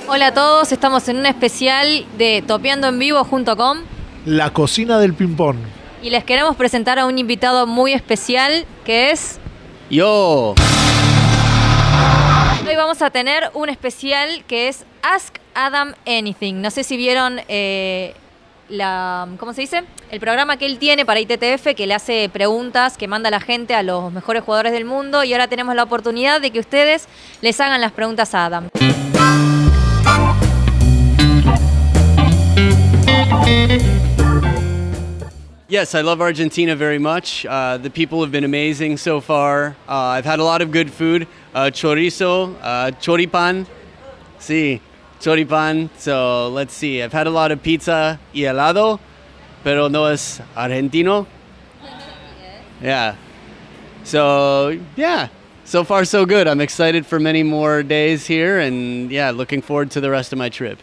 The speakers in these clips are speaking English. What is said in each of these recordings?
Hola a todos, estamos en un especial de Topeando en Vivo junto con La Cocina del Ping-Pong. y les queremos presentar a un invitado muy especial que es... Yo. Hoy vamos a tener un especial que es Ask Adam Anything. No sé si vieron ¿cómo se dice? El programa que él tiene para ITTF, que le hace preguntas que manda la gente a los mejores jugadores del mundo, y ahora tenemos la oportunidad de que ustedes les hagan las preguntas a Adam. Yes, I love Argentina very much. The people have been amazing so far. I've had a lot of good food. Chorizo, choripan. Sí, choripan. So let's see. I've had a lot of pizza y helado, pero no es argentino. Yeah. So, yeah. So far, so good. I'm excited for many more days here, and yeah, looking forward to the rest of my trip.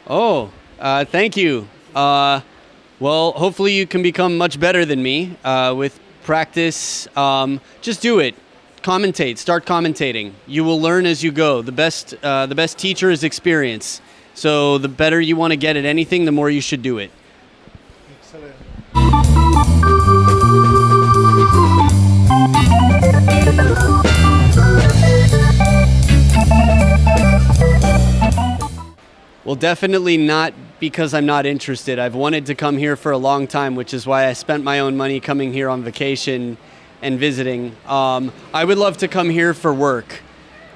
Oh, thank you. Well, hopefully you can become much better than me with practice. Just do it. Commentate. Start commentating. You will learn as you go. The best teacher is experience. So the better you want to get at anything, the more you should do it. Excelente. Well, definitely not because I'm not interested. I've wanted to come here for a long time, which is why I spent my own money coming here on vacation and visiting. I would love to come here for work.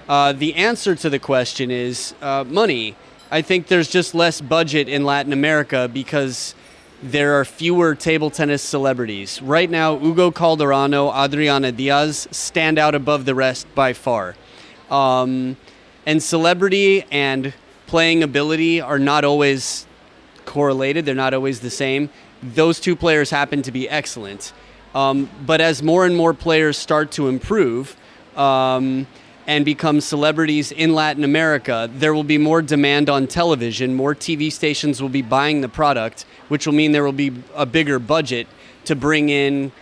The answer to the question is money. I think there's just less budget in Latin America because there are fewer table tennis celebrities. Right now, Hugo Calderano, Adriana Diaz stand out above the rest by far. And celebrity and playing ability are not always correlated. They're not always the same. Those two players happen to be excellent. But as more and more players start to improve and become celebrities in Latin America, there will be more demand on television. More TV stations will be buying the product, which will mean there will be a bigger budget to bring in,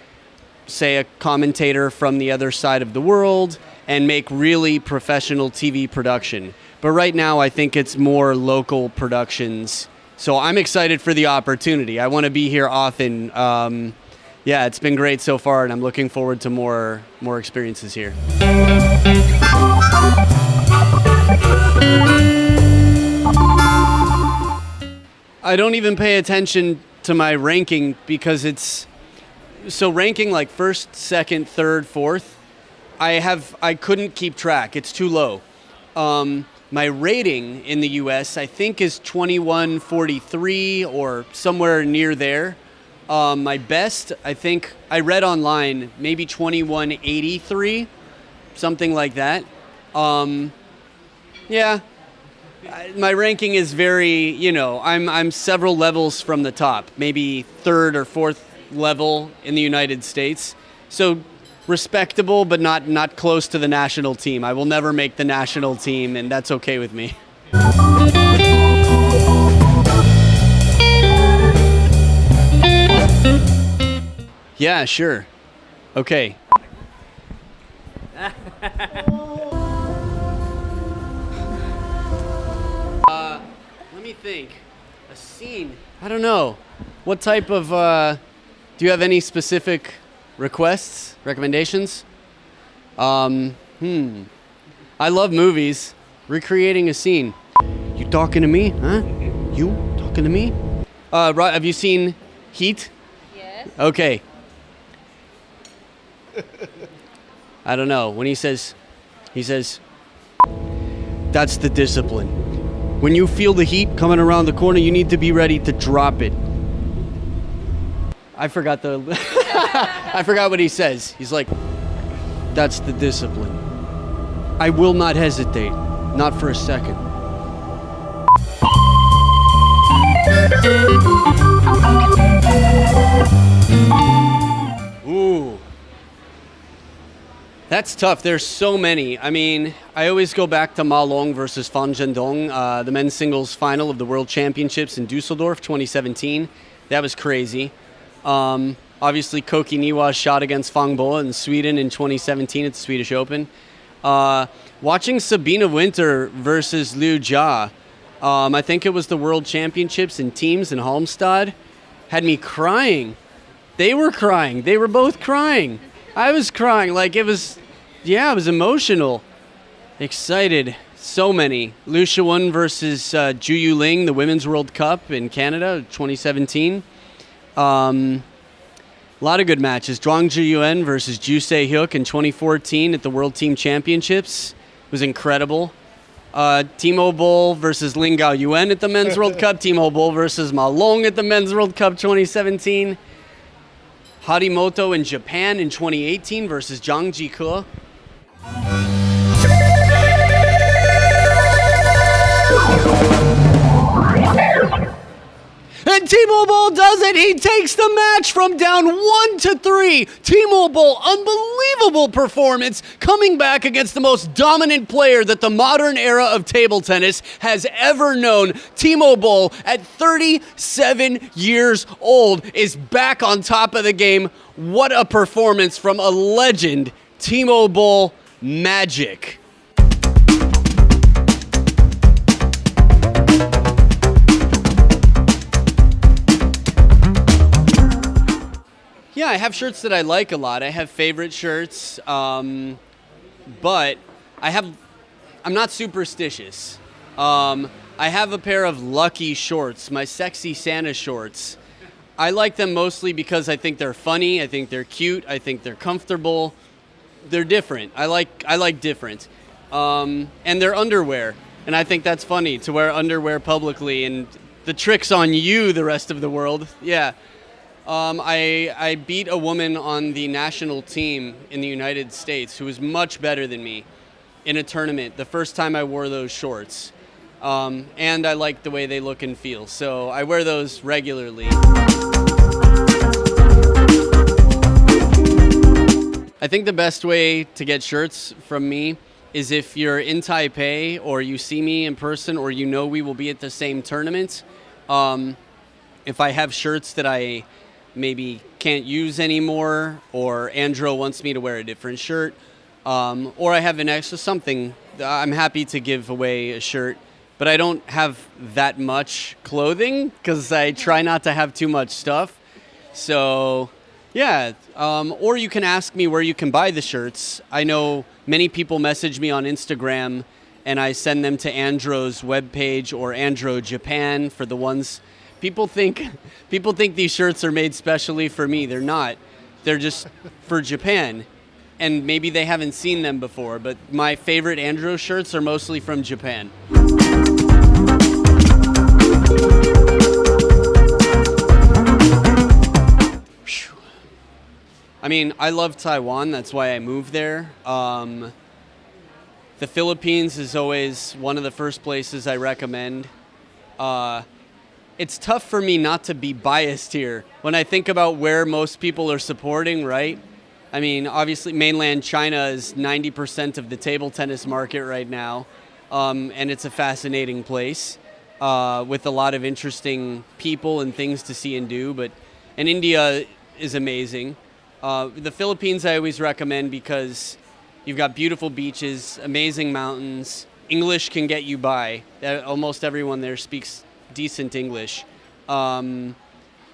say, a commentator from the other side of the world and make really professional TV production. But right now, I think it's more local productions. So I'm excited for the opportunity. I want to be here often. Yeah, it's been great so far, and I'm looking forward to more experiences here. I don't even pay attention to my ranking because it's so ranking like first, second, third, fourth. I couldn't keep track. It's too low. My rating in the US, I think, is 2143 or somewhere near there. My best, I think, I read online, maybe 2183, something like that. Yeah, my ranking is very, I'm several levels from the top, maybe third or fourth level in the United States. So respectable, but not close to the national team. I will never make the national team, and that's okay with me. Yeah, sure. Okay. Let me think. A scene. I don't know. What type of, do you have any specific requests, recommendations? I love movies. Recreating a scene. You talking to me? Huh? You talking to me? Have you seen Heat? Yes. Okay. I don't know. When he says, that's the discipline. When you feel the heat coming around the corner, you need to be ready to drop it. I forgot I forgot what he says. He's like, that's the discipline. I will not hesitate. Not for a second. Ooh. That's tough. There's so many. I mean, I always go back to Ma Long versus Fan Zhendong, the men's singles final of the World Championships in Dusseldorf 2017. That was crazy. Obviously, Koki Niwa's shot against Fang Bo in Sweden in 2017 at the Swedish Open. Watching Sabina Winter versus Liu Jia, I think it was the World Championships in teams in Halmstad, had me crying. They were crying. They were both crying. I was crying. Like, it was emotional. Excited. So many. Liu Shiwen versus Zhu Yuling, the Women's World Cup in Canada, 2017. A lot of good matches. Zhuang Zhiyuan versus Ju Se-hyuk in 2014 at the World Team Championships. It was incredible. Timo Boll versus Lin Gao Yuan at the Men's World Cup. Timo Boll versus Ma Long at the Men's World Cup 2017. Harimoto in Japan in 2018 versus Zhang Jike. And Timo Boll does it. He takes the match from down 1-3. Timo Boll, unbelievable performance, coming back against the most dominant player that the modern era of table tennis has ever known. Timo Boll, at 37 years old, is back on top of the game. What a performance from a legend. Timo Boll magic. Yeah, I have shirts that I like a lot. I have favorite shirts, but I'm not superstitious. I have a pair of Lucky shorts, my sexy Santa shorts. I like them mostly because I think they're funny, I think they're cute, I think they're comfortable. They're different. I like different. And they're underwear, and I think that's funny to wear underwear publicly, and the trick's on you, the rest of the world. Yeah. I beat a woman on the national team in the United States who was much better than me in a tournament the first time I wore those shorts. And I like the way they look and feel, so I wear those regularly. I think the best way to get shirts from me is if you're in Taipei or you see me in person or you know we will be at the same tournament. If I have shirts that I maybe can't use anymore, or Andro wants me to wear a different shirt, or I have an extra something, I'm happy to give away a shirt. But I don't have that much clothing because I try not to have too much stuff. So, yeah. Or you can ask me where you can buy the shirts. I know many people message me on Instagram, and I send them to Andro's webpage or Andro Japan for the ones. People think these shirts are made specially for me. They're not. They're just for Japan. And maybe they haven't seen them before, but my favorite Andro shirts are mostly from Japan. I mean, I love Taiwan. That's why I moved there. The Philippines is always one of the first places I recommend. It's tough for me not to be biased here when I think about where most people are supporting, right? I mean, obviously, mainland China is 90% of the table tennis market right now, and it's a fascinating place with a lot of interesting people and things to see and do. And India is amazing. The Philippines I always recommend because you've got beautiful beaches, amazing mountains. English can get you by. Almost everyone there speaks decent English. And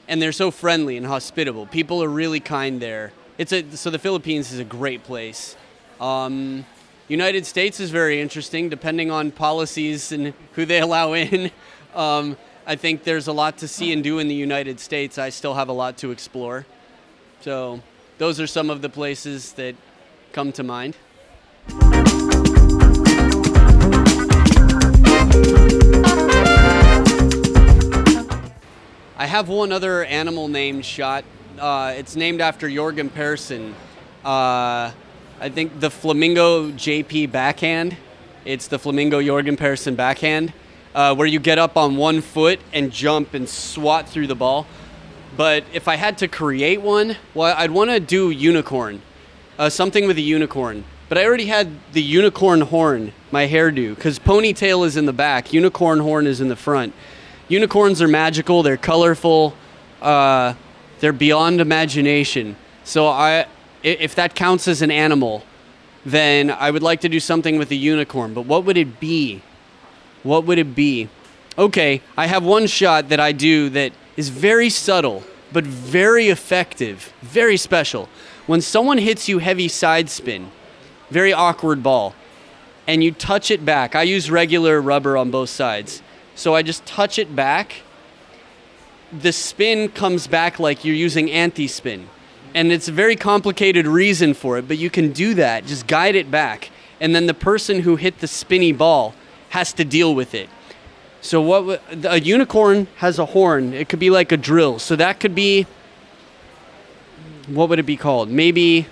they're so friendly and hospitable. People are really kind there. So the Philippines is a great place. United States is very interesting, depending on policies and who they allow in. I think there's a lot to see and do in the United States. I still have a lot to explore. So those are some of the places that come to mind. I have one other animal named shot. It's named after Jorgen Persson. I think the Flamingo JP backhand. It's the Flamingo Jorgen Persson backhand. where you get up on one foot and jump and swat through the ball. But if I had to create one, well, I'd want to do unicorn, something with a unicorn. But I already had the unicorn horn, my hairdo, because ponytail is in the back, unicorn horn is in the front. Unicorns are magical, they're colorful, they're beyond imagination. So if that counts as an animal, then I would like to do something with a unicorn. But what would it be? What would it be? Okay, I have one shot that I do that is very subtle, but very effective, very special. When someone hits you heavy side spin, very awkward ball, and you touch it back. I use regular rubber on both sides. So I just touch it back. The spin comes back like you're using anti-spin. And it's a very complicated reason for it, but you can do that. Just guide it back. And then the person who hit the spinny ball has to deal with it. So a unicorn has a horn. It could be like a drill. So that could be, what would it be called? Maybe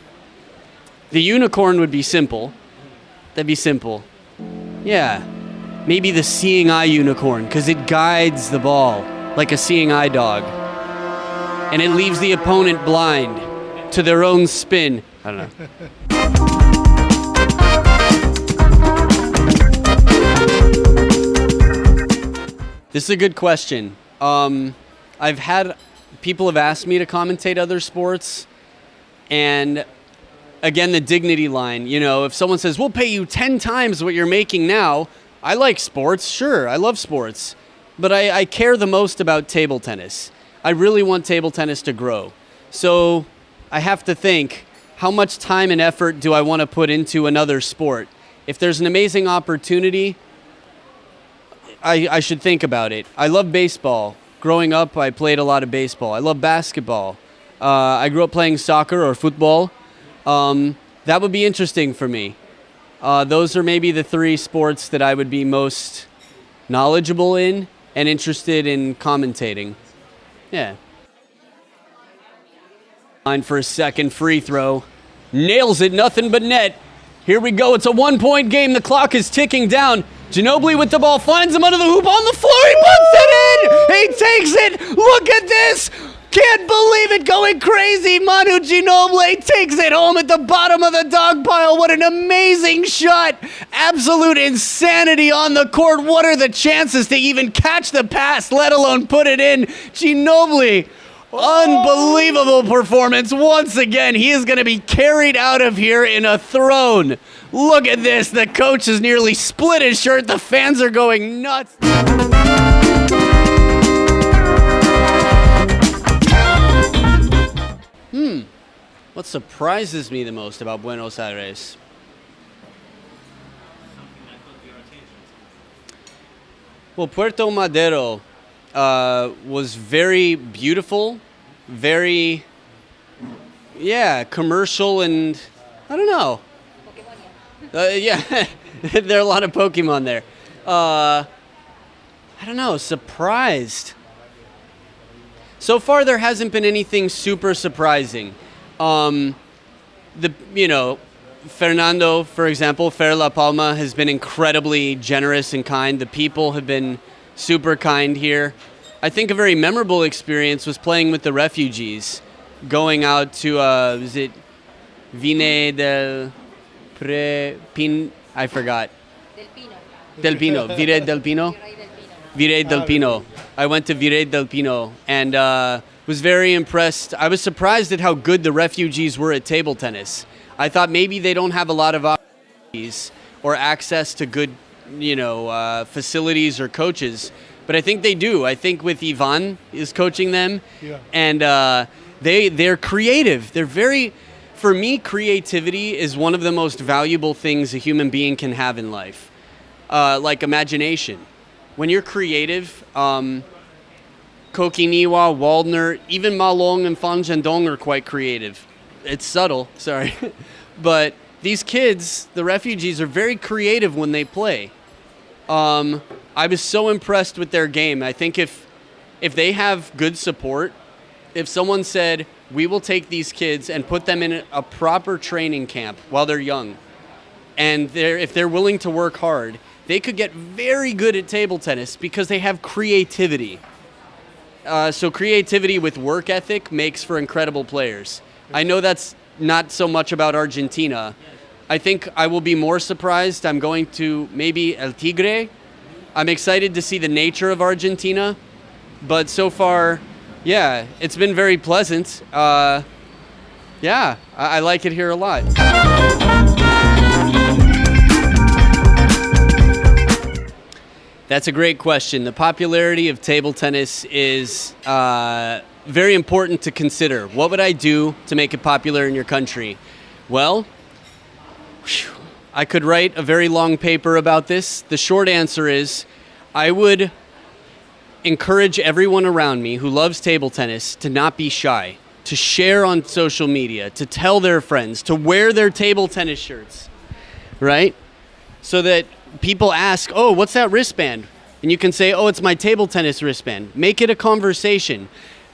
the unicorn would be simple. That'd be simple. Yeah. Maybe the seeing eye unicorn, because it guides the ball like a seeing eye dog. And it leaves the opponent blind to their own spin. I don't know. This is a good question. People have asked me to commentate other sports, and again, the dignity line. You know, if someone says, we'll pay you 10 times what you're making now, I like sports, sure, I love sports, but I care the most about table tennis. I really want table tennis to grow. So I have to think, how much time and effort do I want to put into another sport? If there's an amazing opportunity, I should think about it. I love baseball. Growing up, I played a lot of baseball. I love basketball. I grew up playing soccer or football. That would be interesting for me. Those are maybe the three sports that I would be most knowledgeable in and interested in commentating. Yeah. Line for a second free throw. Nails it, nothing but net. Here we go. It's a 1-point game. The clock is ticking down. Ginobili with the ball finds him under the hoop on the floor. He puts it in. He takes it. Look at this. Can't believe it, going crazy. Manu Ginobili takes it home at the bottom of the dog pile. What an amazing shot. Absolute insanity on the court. What are the chances to even catch the pass, let alone put it in? Ginobili, unbelievable performance. Once again, he is going to be carried out of here in a throne. Look at this. The coach has nearly split his shirt. The fans are going nuts. What surprises me the most about Buenos Aires? Well, Puerto Madero was very beautiful, very, commercial, and I don't know. There are a lot of Pokemon there. I don't know, surprised. So far, there hasn't been anything super surprising. Fernando, for example, Fer La Palma has been incredibly generous and kind. The people have been super kind here. I think a very memorable experience was playing with the refugees, going out to, was it Vine del Pin? I forgot. Del Pino. Virey del Pino? Virey del Pino. I went to Virey del Pino and was very impressed. I was surprised at how good the refugees were at table tennis. I thought maybe they don't have a lot of opportunities or access to good, facilities or coaches, but I think they do. I think with Ivan is coaching them, and they're creative. They're very, for me, creativity is one of the most valuable things a human being can have in life, like imagination. When you're creative, Kokiniwa, Waldner, even Malong and Fanjandong are quite creative. It's subtle, sorry. But these kids, the refugees, are very creative when they play. I was so impressed with their game. I think if they have good support, if someone said, we will take these kids and put them in a proper training camp while they're young, and if they're willing to work hard, they could get very good at table tennis because they have creativity. So creativity with work ethic makes for incredible players. I know that's not so much about Argentina. I think I will be more surprised. I'm going to maybe El Tigre. I'm excited to see the nature of Argentina. But so far, yeah, it's been very pleasant. I like it here a lot. That's a great question. The popularity of table tennis is very important to consider. What would I do to make it popular in your country? Well, I could write a very long paper about this. The short answer is I would encourage everyone around me who loves table tennis to not be shy, to share on social media, to tell their friends, to wear their table tennis shirts, right? So that people ask, oh, what's that wristband? And you can say, oh, it's my table tennis wristband. Make it a conversation.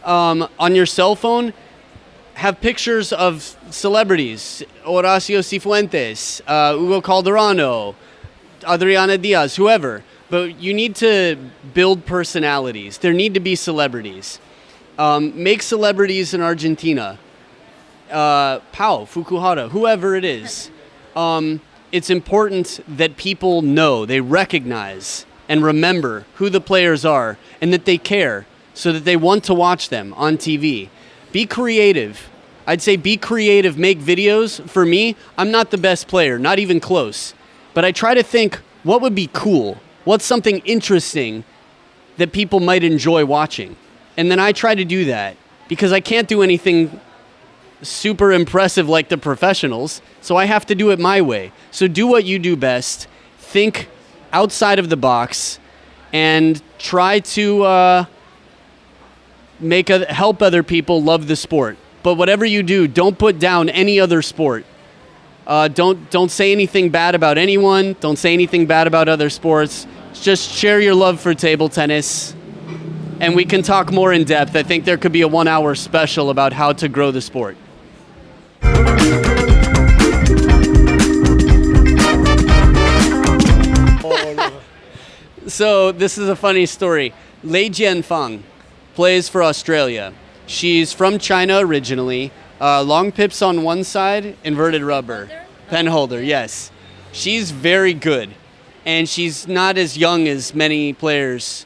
On your cell phone, have pictures of celebrities, Horacio Cifuentes, Hugo Calderano, Adriana Diaz, whoever. But you need to build personalities. There need to be celebrities. Make celebrities in Argentina. Pau, Fukuhara, whoever it is. It's important that people know, they recognize and remember who the players are and that they care so that they want to watch them on TV. Be creative. I'd say be creative, make videos. For me, I'm not the best player, not even close. But I try to think, what would be cool? What's something interesting that people might enjoy watching? And then I try to do that because I can't do anything super impressive like the professionals, so I have to do it my way. So do what you do best, think outside of the box, and try to help other people love the sport. But whatever you do, don't put down any other sport. Don't say anything bad about anyone. Don't say anything bad about other sports. Just share your love for table tennis, and we can talk more in depth. I think there could be a 1-hour special about how to grow the sport. So this is a funny story. Lei Jianfang plays for Australia. She's from China originally. Long pips on one side, inverted rubber. Pen holder, yes. She's very good. And she's not as young as many players.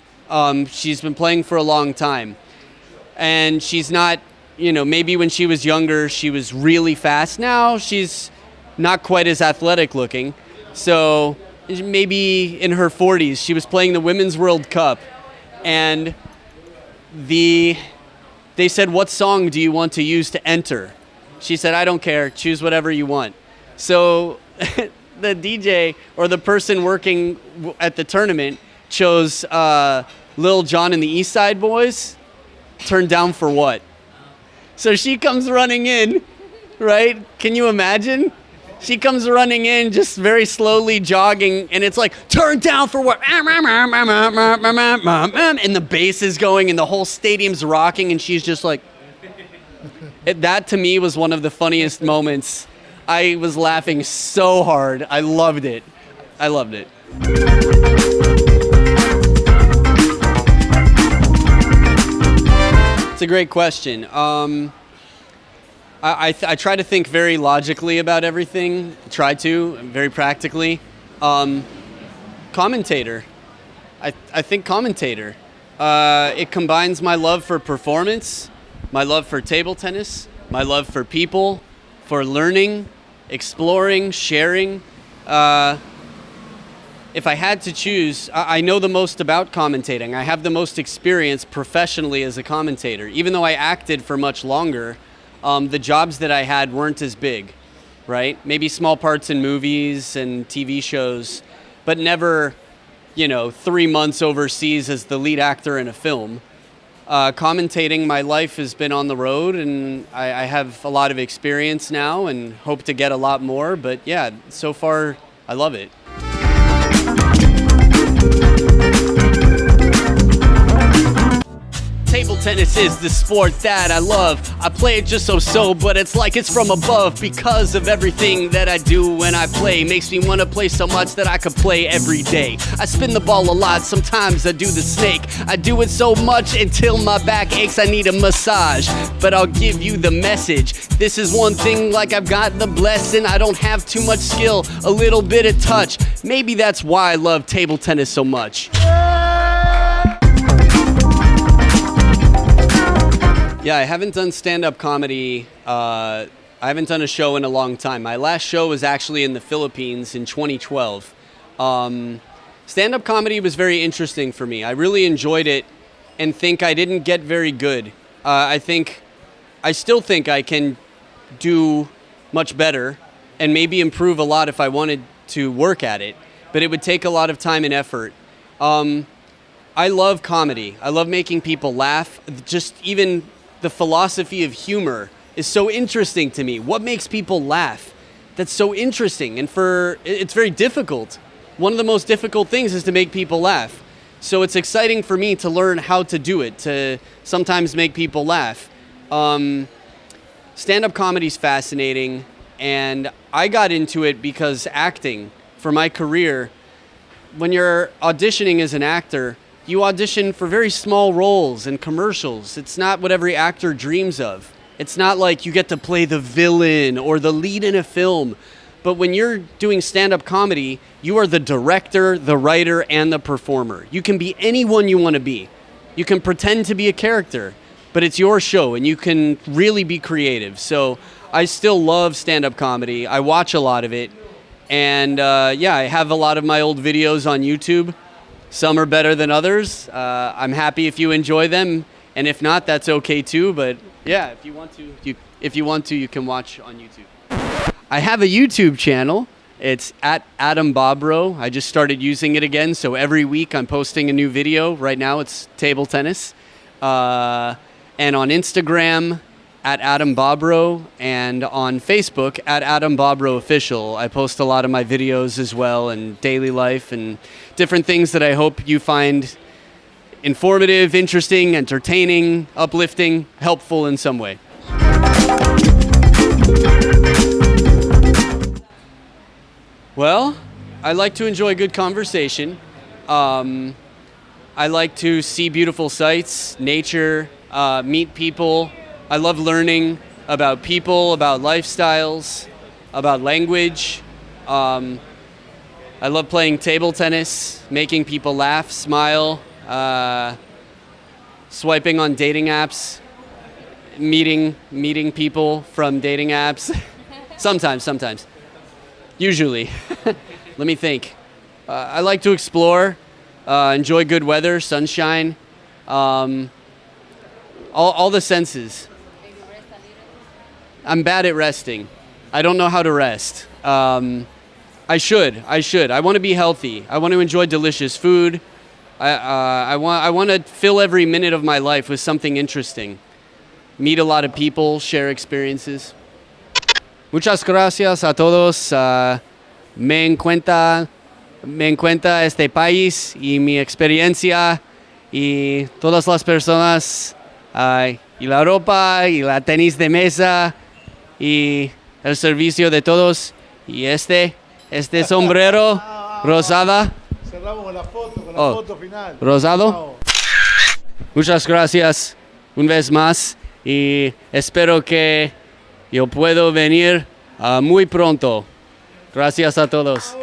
She's been playing for a long time. And she's not, maybe when she was younger, she was really fast. Now she's not quite as athletic looking. So maybe in her 40s, she was playing the Women's World Cup. And they said, what song do you want to use to enter? She said, I don't care. Choose whatever you want. So the DJ or the person working at the tournament chose Lil Jon and the East Side Boys. Turned Down for What? So she comes running in, right? Can you imagine? She comes running in, just very slowly jogging, and it's like, turn down for what? And the bass is going, and the whole stadium's rocking, and she's just like... That, to me, was one of the funniest moments. I was laughing so hard. I loved it. It's a great question. I try to think very logically about everything. Very practically. Commentator. I think commentator. It combines my love for performance, my love for table tennis, my love for people, for learning, exploring, sharing. If I had to choose, I know the most about commentating. I have the most experience professionally as a commentator. Even though I acted for much longer, the jobs that I had weren't as big, right? Maybe small parts in movies and TV shows, but never, 3 months overseas as the lead actor in a film. Commentating, my life has been on the road, and I have a lot of experience now and hope to get a lot more. But yeah, so far, I love it. Table tennis is the sport that I love. I play it just so, but it's like it's from above because of everything that I do when I play. Makes me want to play so much that I could play every day. I spin the ball a lot, sometimes I do the snake. I do it so much until my back aches, I need a massage. But I'll give you the message. This is one thing, like I've got the blessing. I don't have too much skill, a little bit of touch. Maybe that's why I love table tennis so much. Yeah, I haven't done stand-up comedy. I haven't done a show in a long time. My last show was actually in the Philippines in 2012. Stand-up comedy was very interesting for me. I really enjoyed it and think I didn't get very good. I still think I can do much better and maybe improve a lot if I wanted to work at it, but it would take a lot of time and effort. I love comedy. I love making people laugh. Just even the philosophy of humor is so interesting to me. What makes people laugh? That's so interesting. And it's very difficult. One of the most difficult things is to make people laugh. So it's exciting for me to learn how to do it, to sometimes make people laugh. Stand-up comedy is fascinating, and I got into it because acting, for my career, when you're auditioning as an actor, you audition for very small roles and commercials. It's not what every actor dreams of. It's not like you get to play the villain or the lead in a film. But when you're doing stand-up comedy, you are the director, the writer, and the performer. You can be anyone you want to be. You can pretend to be a character, but it's your show and you can really be creative. So I still love stand-up comedy. I watch a lot of it. And I have a lot of my old videos on YouTube. Some are better than others. I'm happy if you enjoy them, and if not, that's okay too. But yeah, if you want to, you can watch on YouTube. I have a YouTube channel. It's at Adam Bobrow. I just started using it again, so every week I'm posting a new video. Right now it's table tennis, and on Instagram at Adam Bobrow, and on Facebook at Adam Bobrow Official. I post a lot of my videos as well, and daily life and different things that I hope you find informative, interesting, entertaining, uplifting, helpful in some way. Well, I like to enjoy good conversation. I like to see beautiful sights, nature, meet people. I love learning about people, about lifestyles, about language. I love playing table tennis, making people laugh, smile, swiping on dating apps, meeting people from dating apps. Sometimes. Usually. Let me think. I like to explore, enjoy good weather, sunshine, all the senses. I'm bad at resting. I don't know how to rest. I should. I want to be healthy. I want to enjoy delicious food. I want to fill every minute of my life with something interesting. Meet a lot of people, share experiences. Muchas gracias a todos. Me encanta este país y mi experiencia y todas las personas y la ropa y la tenis de mesa y el servicio de todos y este sombrero rosada. Cerramos con la foto final. Rosado. Muchas gracias una vez más y espero que yo puedo venir muy pronto. Gracias a todos.